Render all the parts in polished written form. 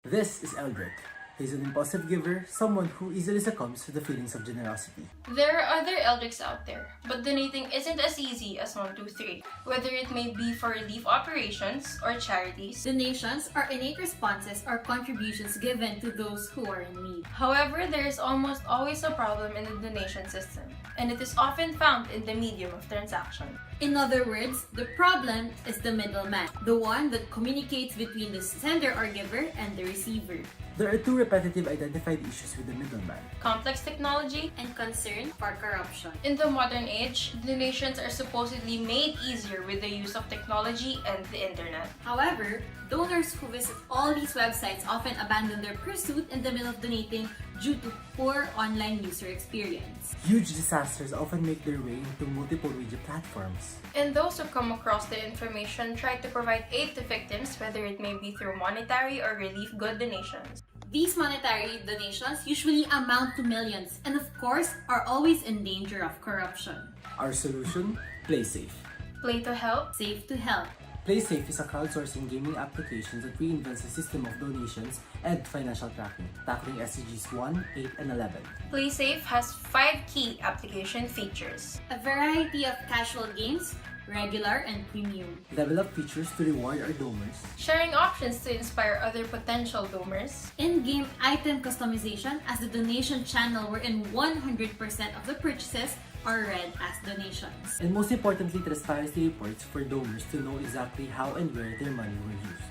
This is Earlrich. He's an impulsive giver, someone who easily succumbs to the feelings of generosity. There are other Eldricks out there, but donating isn't as easy as 123. Whether it may be for relief operations or charities, donations are innate responses or contributions given to those who are in need. However, there is almost always a problem in the donation system, and it is often found in the medium of transaction. In other words, the problem is the middleman, the one that communicates between the sender or giver and the receiver. There are two repetitive identified issues with the middleman: complex technology and concern for corruption. In the modern age, donations are supposedly made easier with the use of technology and the internet. However, donors who visit all these websites often abandon their pursuit in the middle of donating due to poor online user experience. Huge disasters often make their way into multiple media platforms. And those who come across the information try to provide aid to victims, whether it may be through monetary or relief good donations. These monetary donations usually amount to millions and of course are always in danger of corruption. Our solution? PlaySafe. Play to help, Safe to help. PlaySafe is a crowdsourcing gaming application that reinvents a system of donations and financial tracking, tackling SDGs 1, 8, and 11. PlaySafe has 5 key application features. A variety of casual games, regular and premium. Level up features to reward our donors. Sharing options to inspire other potential donors. In-game item customization as the donation channel wherein 100% of the purchases are read as donations. And most importantly, transparency reports for donors to know exactly how and where their money were used.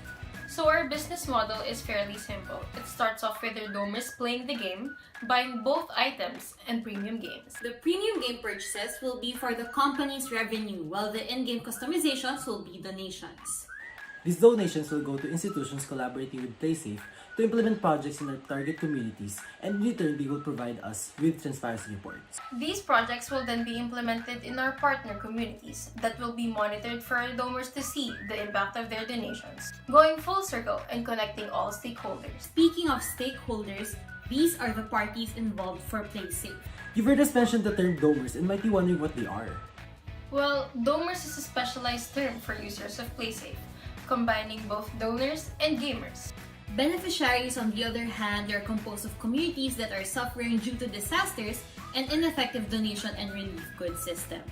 So our business model is fairly simple. It starts off with their donors playing the game, buying both items and premium games. The premium game purchases will be for the company's revenue, while the in-game customizations will be donations. These donations will go to institutions collaborating with PlaySafe to implement projects in their target communities, and in return they will provide us with transparency reports. These projects will then be implemented in our partner communities that will be monitored for our donors to see the impact of their donations, going full circle and connecting all stakeholders. Speaking of stakeholders, these are the parties involved for PlaySafe. You've heard us mention the term donors and might be wondering what they are. Well, donors is a specialized term for users of PlaySafe, combining both donors and gamers. Beneficiaries, on the other hand, are composed of communities that are suffering due to disasters and ineffective donation and relief goods system.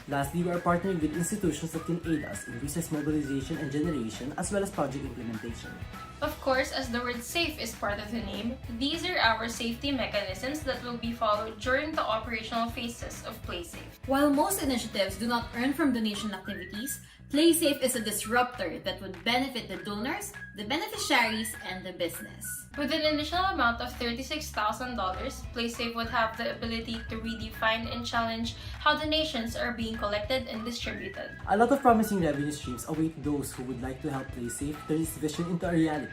Lastly, we are partnering with institutions that can aid us in resource mobilization and generation as well as project implementation. Of course, as the word safe is part of the name, these are our safety mechanisms that will be followed during the operational phases of PlaySafe. While most initiatives do not earn from donation activities, PlaySafe is a disruptor that would benefit the donors, the beneficiaries, and the business. With an initial amount of $36,000, PlaySafe would have the ability to redefine and challenge how donations are being collected and distributed. A lot of promising revenue streams await those who would like to help PlaySafe turn its vision into a reality.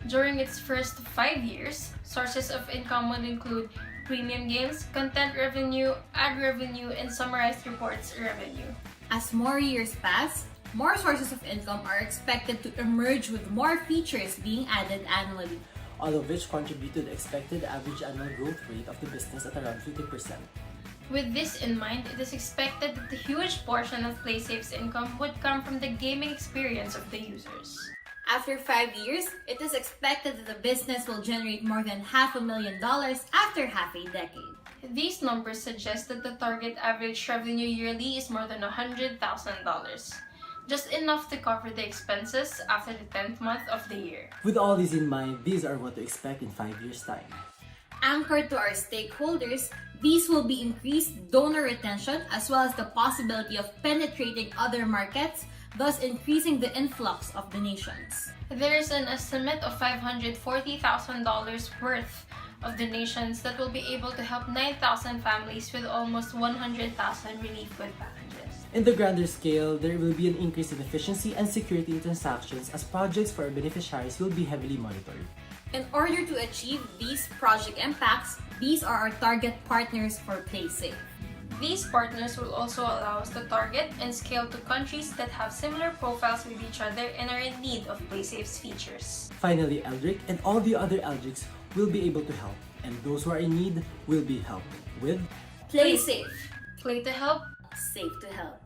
During its first 5 years, sources of income would include premium games, content revenue, ad revenue, and summarized reports revenue. As more years pass, more sources of income are expected to emerge with more features being added annually, All of which contribute to the expected average annual growth rate of the business at around 50%. With this in mind, it is expected that a huge portion of PlaySafe's income would come from the gaming experience of the users. After 5 years, it is expected that the business will generate more than $500,000 after half a decade. These numbers suggest that the target average revenue yearly is more than $100,000, just enough to cover the expenses after the 10th month of the year. With all this in mind, these are what to expect in 5 years' time. Anchored to our stakeholders, these will be increased donor retention as well as the possibility of penetrating other markets, thus increasing the influx of donations. There is an estimate of $540,000 worth of donations that will be able to help 9,000 families with almost 100,000 relief good packages. In the grander scale, there will be an increase in efficiency and security in transactions as projects for our beneficiaries will be heavily monitored. In order to achieve these project impacts, these are our target partners for PlaySafe. These partners will also allow us to target and scale to countries that have similar profiles with each other and are in need of PlaySafe's features. Finally, Eldrick and all the other Eldricks will be able to help, and those who are in need will be helped with PlaySafe. Play to help, Safe to help.